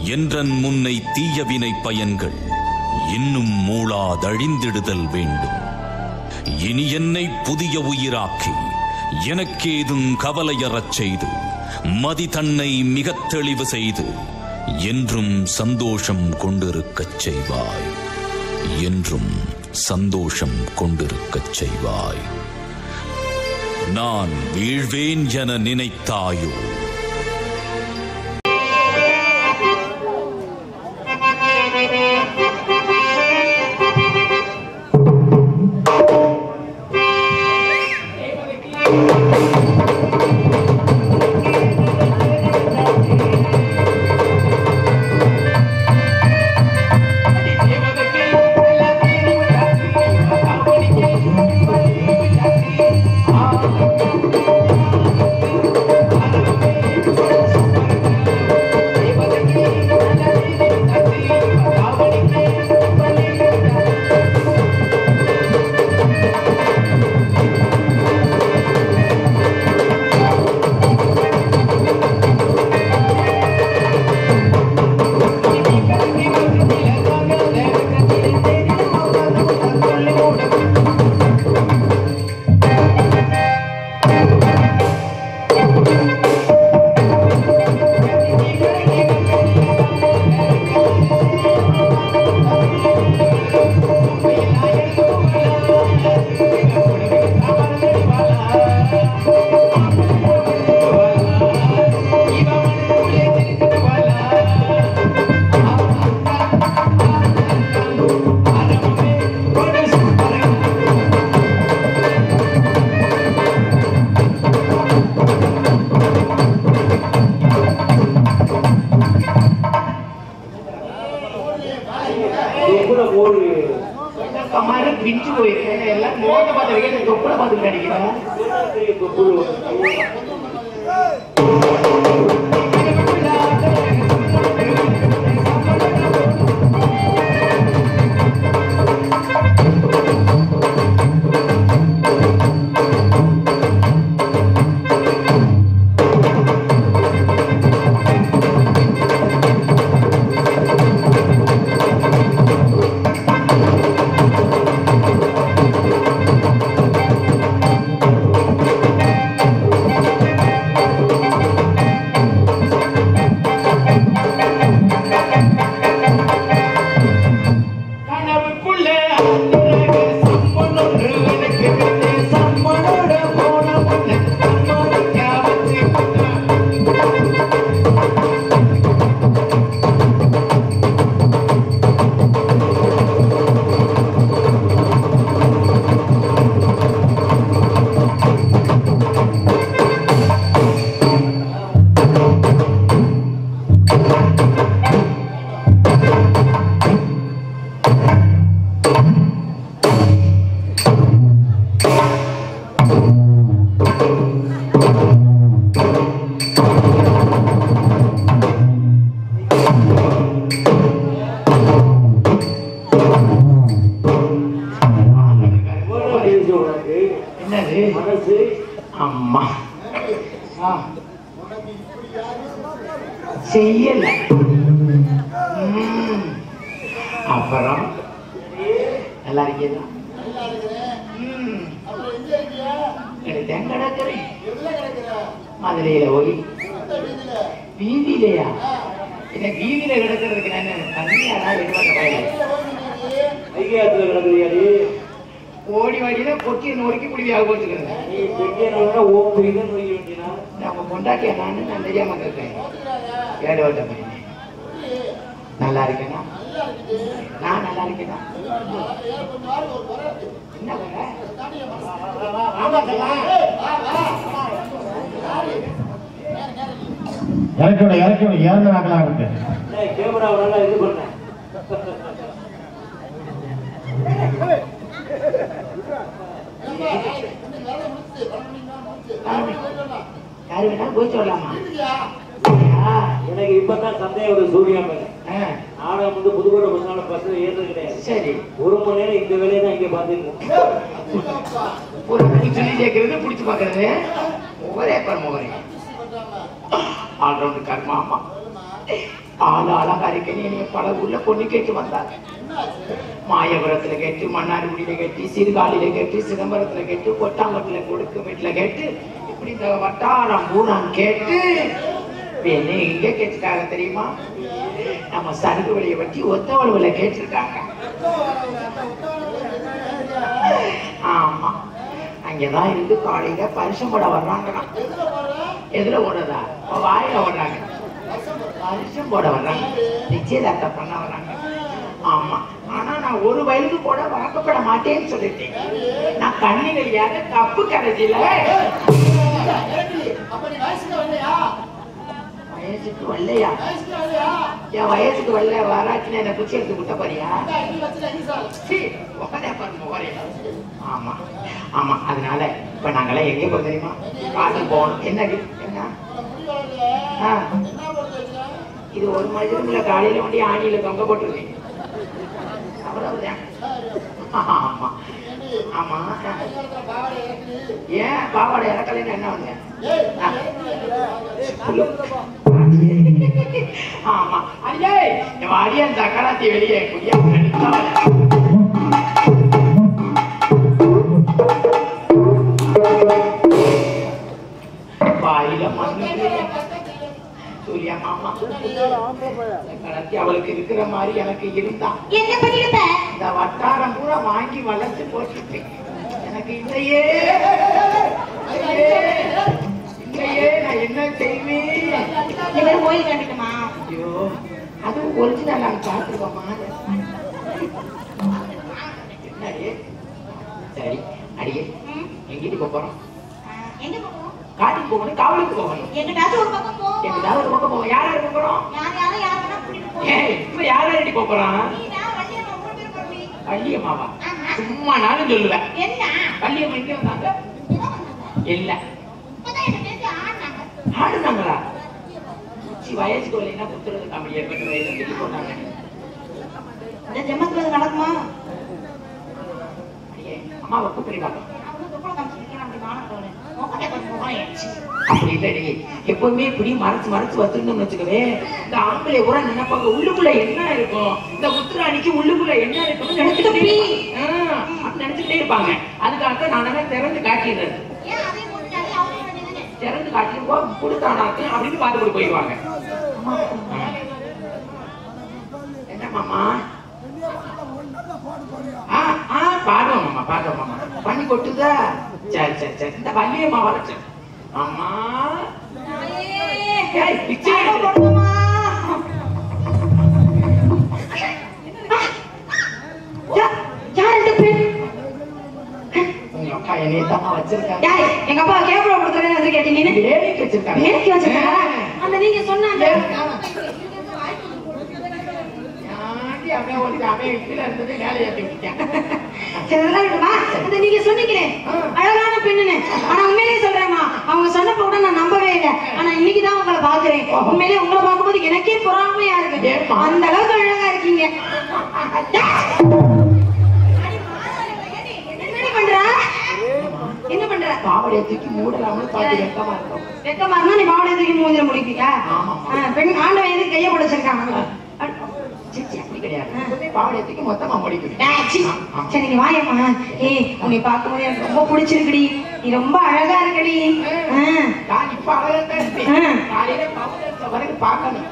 என்றன் முன்னை தீயவினை பயன்கள் இன்னும் மூளாதழிந்திடுதல் வேண்டும். இனி என்னை புதிய உயிராக்கி எனக்கேதும் கவலையறச் செய்து மதி தன்னை மிகத் தெளிவு செய்து என்றும் சந்தோஷம் கொண்டிருக்கச் செய்வாய். என்றும் சந்தோஷம் கொண்டிருக்கச் செய்வாய். நான் வீழ்வேன் என நினைத்தாயோ? செய்யல. அப்புறம் நல்லா இருக்கீங்களா? கிடக்குறேன் மதுரையில போய் வீதியிலையா? என்ன வீதியில கிடக்கிறதுக்கு நான் தண்ணியாடா ஓடி வாடினா கொட்டி நொறுக்கி குடியாக போச்சுக்கிறேன். நம்ம கொண்டாட்டியா நான் தெரியாம இருக்கேன். ஏடு ஓட்ட பையன் நல்லா இருக்கேனா? நான் நல்லா இருக்கேனா? என்ன இறக்கணும் இறந்து நாக்கலாம் இருக்கு. கேமரா இது பண்ண யாரு வேணாலும் போய் சொல்லலாமா? எனக்கு இப்பதான் சந்தேகம் ஒரு சூர்யா மேல. நானும் வந்து புதுக்கோட்டை பஸ் பஸ்ல ஏறது கிடையாது. சரி, ஒரு மணி நேரம் இந்த வேலையை தான் இங்க பாத்துருக்கேன். சொல்லி கேட்கறது பிடிச்சு பாக்குறது ஒரே பரம ஒரே ஆல்ரவுண்ட் கர்மா. ஆமா ஆளு அலங்காரிக்கன்னு என்னைய பல ஊர்ல பொண்ணு கேட்டு வந்தாங்க. மாயபுரத்துல கேட்டு, மன்னார்குடியில கேட்டு, சீர்காழியில கேட்டு, சிதம்பரத்துல கேட்டு, கொட்டாம்பட்டில கொடுக்கு வீட்டுல கேட்டு, இப்படி இந்த வட்டாரம் பூரான் கேட்டு என்ன எங்க கேட்டுட்டாங்க தெரியுமா? நம்ம சருகு வழியை பற்றி ஒத்தவளவுல கேட்டிருக்காங்க. ஆமா, அங்கதான் இருந்து காலையில பரிசம் போட வர்றாங்கண்ணா. எதுல ஓடுறதா? வாயில ஓடுறாங்க. பரிசம் போட வர்றாங்க, நிச்சயதார்த்தம் பண்ண வர்றாங்க. ஆமா, ஆனா நான் ஒரு வயலுக்கு கூட வாக்கப்பட மாட்டேன்னு சொல்லிட்டேன். நான் கண்ணிகளியாக தப்பு கரைச்சில. வயசுக்கு வரலையா? என் வயசுக்கு வரல வராச்சுன்னு என்ன குச்சி எடுத்து விட்ட போறியா? ஆமா ஆமா, அதனால இப்ப நாங்கெல்லாம் எங்க போறோம் தெரியுமா? காட்டுக்கு போகணும். என்ன என்ன இது ஒரு மனிதனுக்குள்ள காலையில வண்டி ஆணியில தொங்க போட்டுருவேன். ஆமா ஆமா, ஏன் பாவாடை இறக்கலைன்னு என்ன வந்து? ஆமா, அடியே அடியன் தக்கராத்தி வெளியே குடியா வாயில மண்ணு சூர்யா மாமா கலத்தி அவளுக்கு இருக்கிற மாதிரி எனக்கு இருந்தா இந்த வட்டாரம் பூரா வாங்கி வளர்த்து போட்டுருப்பேன். எனக்கு இல்லையே நான் என்ன செய்வேன்? கோயில் கண்டிக்குமா? ஐயோ, அது ஒரிஜினல் நாங்க பார்த்துருக்கோமா? என்னடியே? சரி அடியே, எங்கிட்டு போறோம்? காட்டுக்கு போகணும், காவலுக்கு போகணும். எங்கிட்டாவது ஒரு பக்கம் போ. எங்கிட்டாவது ஒரு பக்கம் போவோம். யார் யார் போறோம்? இப்ப யார் யாரடி போறான்? வள்ளியம்மாவா? சும்மா நானும் சொல்லுவேன். வள்ளியம்மா எங்க வந்தாங்க? இல்ல ஆடுனாங்களா? வயசுக்கு வரலைன்னா குத்துறது காமெடி ஏற்பட்டு போனாங்க. ஜென்மத்துல நடக்குமா? அம்மாவை கூப்பிடி பார்க்க அப்படி இல்லடி. எப்பவுமே இப்படி மறைச்சு வச்சிருந்தோம்னு வச்சுக்கவே, இந்த ஆம்பளை உர நினைப்பாங்க உள்ளுக்குள்ள என்ன இருக்கும், இந்த உத்திராணிக்கு உள்ளுக்குள்ள என்ன இருக்குன்னு நினைச்சுக்கிட்டே இருப்பாங்க. அதுக்காக நான் திறந்து காட்டிடுறது. திறந்து காட்டிட்டு கொடுத்தானாக்கு அப்படின்னு பார்த்துட்டு போயிடுவாங்க. என்ன மாமா? பாடுவோம் மாமா, பாடுவோம் மாமா. பண்ணி கொட்டுதா? சரி சரி சரி, இந்த வள்ளியம்மா வரச்சு. அம்மா உங்க அப்பா என்னைய தாமா வச்சிருக்காங்க. எங்க அப்பா கேபிள் கொடுத்துறேன்னு கேட்டீங்க. வேலைக்கு வச்சிருக்காங்க. வேலைக்கு வச்சிருக்காங்க. அந்த நீங்க சொன்னாங்க நீங்க சொன்னீங்களே அழகான பெண்ணுன்னு. ஆனா உண்மையிலேயே சொல்றேம்மா, அவங்க சொன்னப்ப கூட நான் நம்பவே இல்லை. ஆனா இன்னைக்குதான் உங்களை பாக்குறேன். உண்மையிலேயே உங்களை பார்க்கும்போது எனக்கே பொறாமையா இருக்கு. அந்த அளவுக்கு அழகா இருக்கீங்க. என்ன பண்ற? பாவடையை தூக்கி மூடலாம்னு பாத்து வெக்கமா இருக்கும். வெக்கமா இருந்தா நீ பாவடையை தூக்கி மூஞ்சில முடிப்பியா? பெண் ஆண்டவன் எதுக்கு கைய பிடிச்சிருக்காங்க? அப்படி கிடையாது, பாவடையத்துக்கு மொத்தமா முடிக்கும். சரி நீ வாயம்மா. உன்னை பார்க்கும்போது எனக்கு ரொம்ப பிடிச்சிருக்குடி. நீ ரொம்ப அழகா இருக்கடி. நான் இப்ப அழகா இருப்பேன். காலையில வரைக்கும் பார்க்கணும்.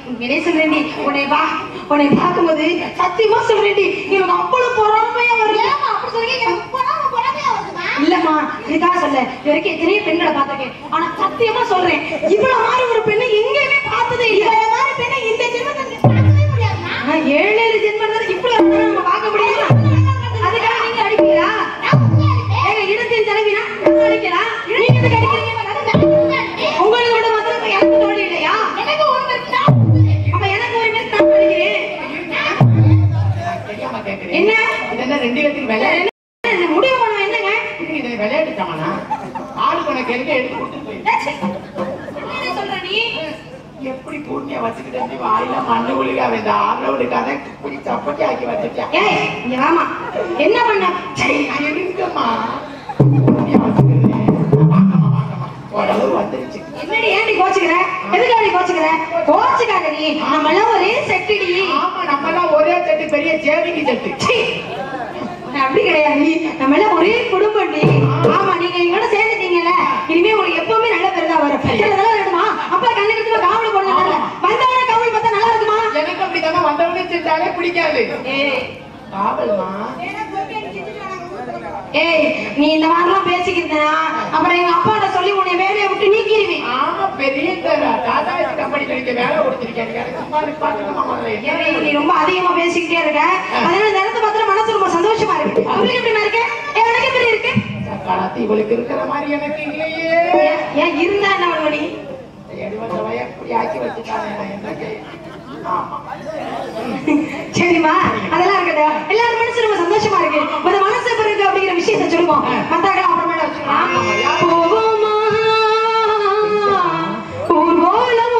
உண்மையிலே சொல்றேன்டி, உன்னை பார்க்கும்போது சத்தியமா சொல்றேன்டி, எனக்கு அவ்வளவு பொறாமையா வருது. இல்லம்மா, இதுக்காக சொல்ல, இது வரைக்கும் எத்தனையோ பெண்களை பார்த்திருக்கேன். ஆனா சத்தியமா சொல்றேன், இவ்வளவு மாதிரி ஒரு பெண்ணை எங்கேயுமே பார்த்ததே இல்லை. மாதிரி பெண்ணை இந்த ஜென்மத்தை பார்க்கவே முடியாதுமா. 7 ஜென்மத்துல இப்படி நம்ம பார்க்க முடியுமா? அதுக்காக நீங்க அடிப்பீங்களா? எங்க இடத்தின் தலைவினா அடிக்கலாம். நீங்க எதுக்கு அடிக்கிறீங்க? உங்களுக்கு விட மாத்திரம் எனக்கு தோழி இல்லையா? எனக்கு ஒரு மெரிட். அப்ப எனக்கு ஒரு மெரிட் நான் அடிக்கிறேன். என்ன இதெல்லாம் 2 இடத்துக்கு விளையாடு முடிவு பண்ண என்னங்க? இதை விளையாட்டுட்டாங்கன்னா ஆளுக்கு உனக்கு எடுத்து கொடுத்து போய் சொல்ற நீ எப்படி பூர்ணியா வச்சுக்கிட்டு வாயில மண்ணு ஒழுகா வேண்டா ஆளோடுக்காக இப்படி சப்பட்டி ஆக்கி வச்சுட்டேன். இங்க வாமா, என்ன பண்ண? இருக்குமா பூர்ணியா வச்சுக்கிட்டு ஓரளவு வந்துருச்சு. என்னடி ஏன்டி கோச்சுக்கிற? எதுக்காடி கோச்சுக்கிற? கோச்சுக்காத நீ. நம்ம எல்லாம் ஒரே செட்டுடி. ஆமா நம்ம எல்லாம் ஒரே செட்டு, பெரிய சேவிக்கு செட்டு. அப்படி கிடையாது, நம்ம எல்லாம் ஒரே குடும்பம். ஆமா, நீங்க எங்களோட சேர்ந்துட்டீங்கல்ல, இனிமே உங்களுக்கு எப்பவுமே நல்ல பேர் தான் வரும். இதெல்லாம் வேணுமா? அப்பா கண்ணுக்கு காவல் போடுறாங்க, வந்தவன காவல் பார்த்தா நல்லா இருக்குமா? எனக்கு அப்படித்தானே, வந்தவனே செஞ்சாலே பிடிக்காது. காவல்மா ஏய், நீ இந்த மாதிரிலாம் பேசிக்கிட்டா அப்புறம் எங்க அப்பாட்ட சொல்லி உன்னை வேலையை விட்டு நீக்கிடுவேன். ஆமா, பெரிய டாடா கம்பெனில இருக்க வேலை கொடுத்திருக்கேன். நீ ரொம்ப அதிகமா பேசிக்கிட்டே இருக்க. அதனால இந்த இடத்த பார்த்து மனசு ரொம்ப சந்தோஷமா இருக்கு. உங்களுக்கு எப்படி இருக்கு? எனக்கு எப்படி இருக்கு? காலத்து இவளுக்கு இருக்கிற மாதிரி எனக்கு இல்லையே. ஏன் இருந்தா என்ன பண்ணுவடி? எப்படி ஆக்கி வச்சுட்டாங்க எனக்கு. சரிமா, அதெல்லாம் இருக்கட்டும். எல்லாரும் மனசு ரொம்ப சந்தோஷமா இருக்கு. மனசு எப்படி இருக்கு அப்படிங்கிற விஷயத்த சொல்லுவோம். மத்தாக்கள் அப்புறமேல வச்சுக்கலாம். போவோமா ஊர்வலம்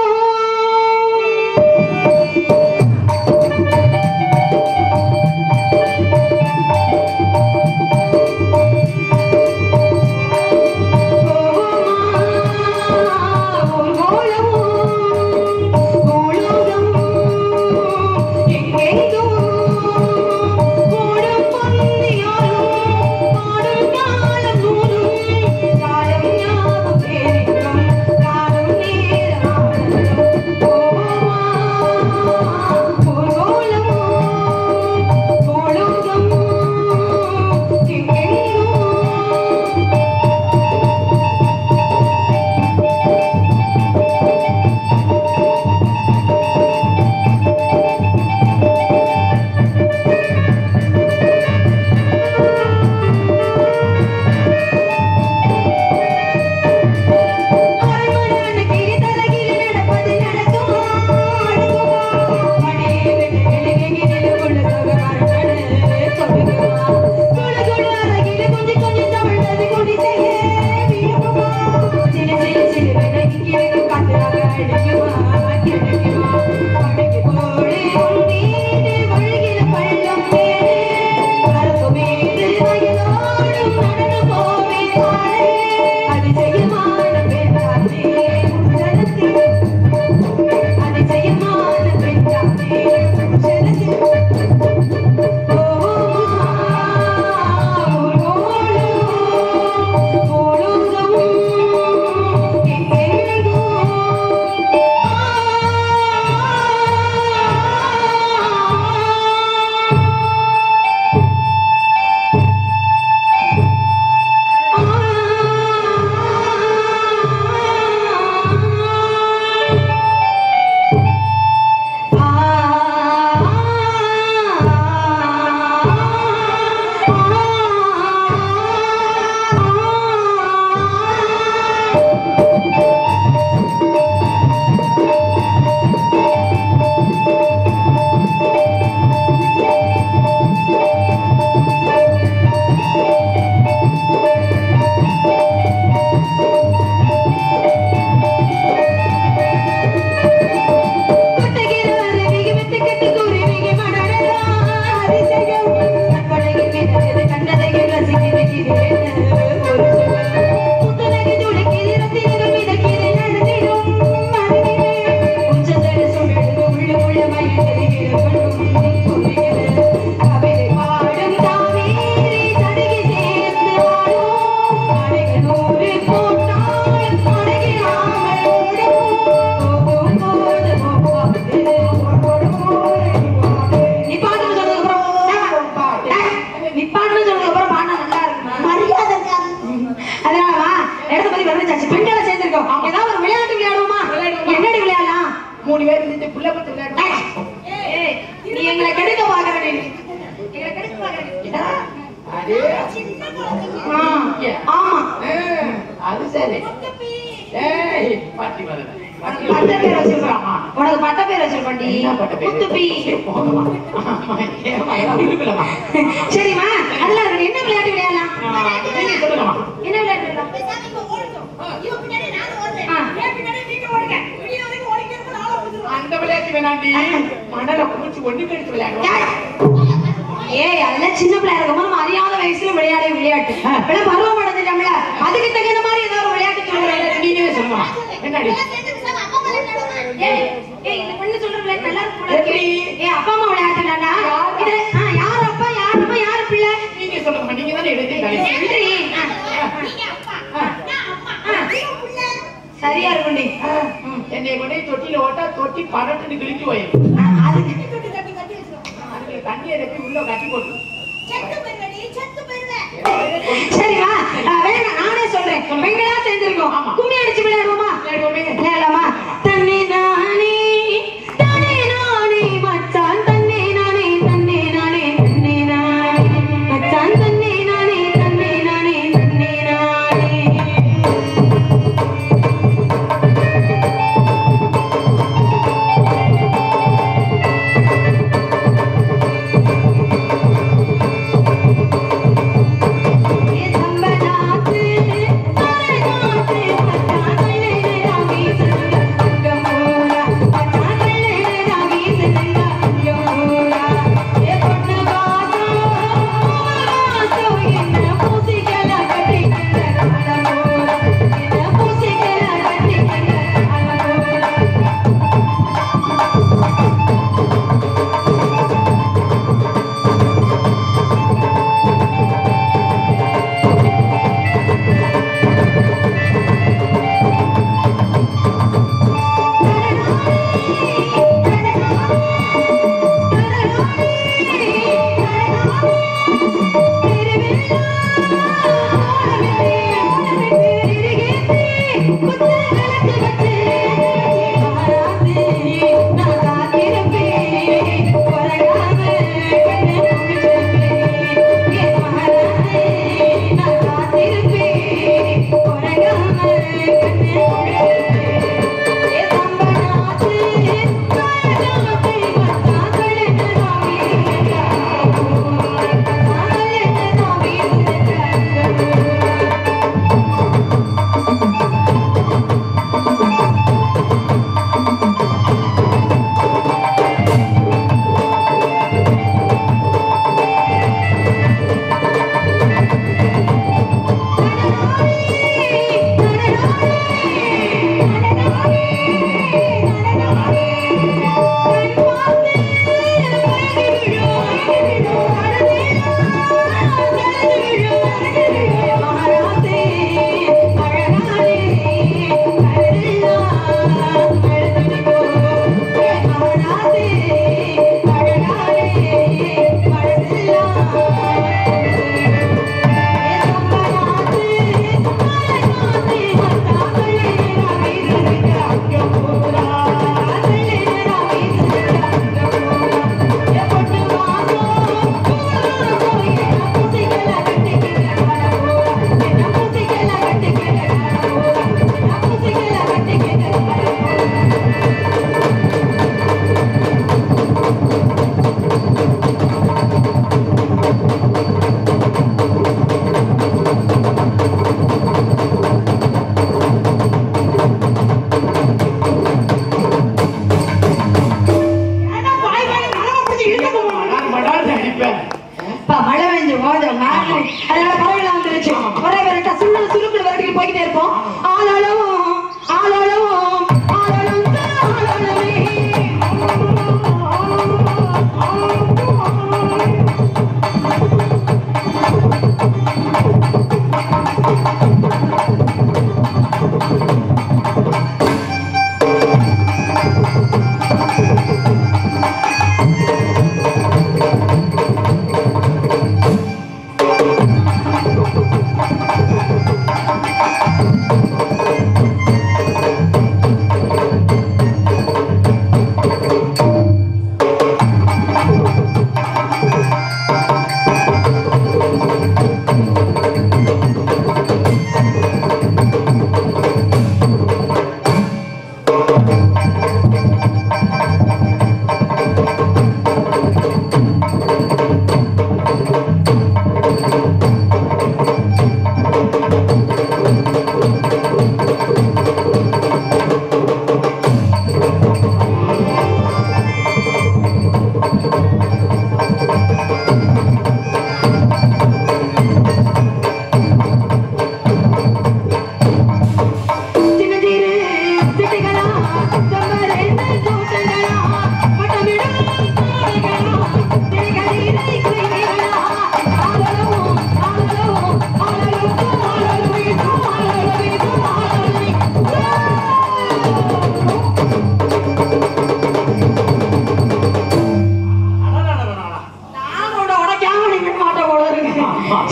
அது சரி. உனக்கு பட்ட பேர் வச்சிருப்பாண்டி. சரிமா, அதுல என்ன விளையாட்டு விளையாடலாம்? என்ன விளையாட்டு? அந்த விளையாட்டு வேணாண்டி, மணல குடிச்சு ஒண்ணு கழிச்சு விளையாடுவோம். ஏய், அதெல்லாம் சின்ன பிள்ளையா இருக்கும்போது அறியாத வயசுல விளையாட விளையாட்டு. பருவம் அடைஞ்சிட்டோம்ல, அதுக்கு தகுந்த மாதிரி ஏதாவது ஒரு விளையாட்டு சொல்லுங்க. நீங்களே சொல்லுங்க. என்னடி இந்த பெண்ணு சொல்றதுல நல்லா இருக்கு. அப்பா அம்மா விளையாட்டுலாண்டா. இது யார் அப்பா யார் அம்மா யார் பிள்ளை? நீங்க சொல்லுங்க. நீங்க தானே எழுதி சரியா இருக்குண்டி. என்னை கொண்டே தொட்டில ஓட்டா தொட்டி பரட்டுன்னு கிழிஞ்சு போயிடும். அதுக்கு தண்ணியை ரெப்பி உள்ள கட்டி போட்டு. சரிவா வேணா நானே சொல்றேன். பெண்களா சேர்ந்திருக்கோம். கும்மி அடிச்சு விளையாடுவோமா? விளையாடலாமா? தண்ணி நானே தானே நானே மச்சான் தண்ணி நானே தண்ணி நானே தண்ணி நானே மச்சான் தண்ணி நானே தண்ணி நானே தண்ணி நானே. சம்பனாத்து மச்சான்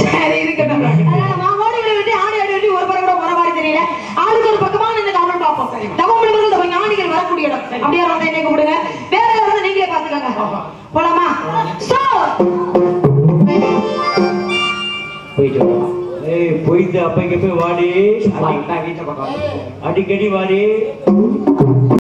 சரி இருக்கட்டும். நான் ஓடி விட்டு ஆடி ஆடி விட்டு ஒரு படம் கூட போற மாதிரி தெரியல. ஆளுக்கு ஒரு பக்கமா நின்று கவனம் பார்ப்போம். தவமிழர்கள் ஞானிகள் வரக்கூடிய இடம். அப்படியே வந்து என்னை கூப்பிடுங்க. வேற யாராவது நீங்களே பாத்துக்கோங்க. போலாமா? போயிட்டு அப்ப இங்க போய் வாடி, அடிக்கடி வாடி.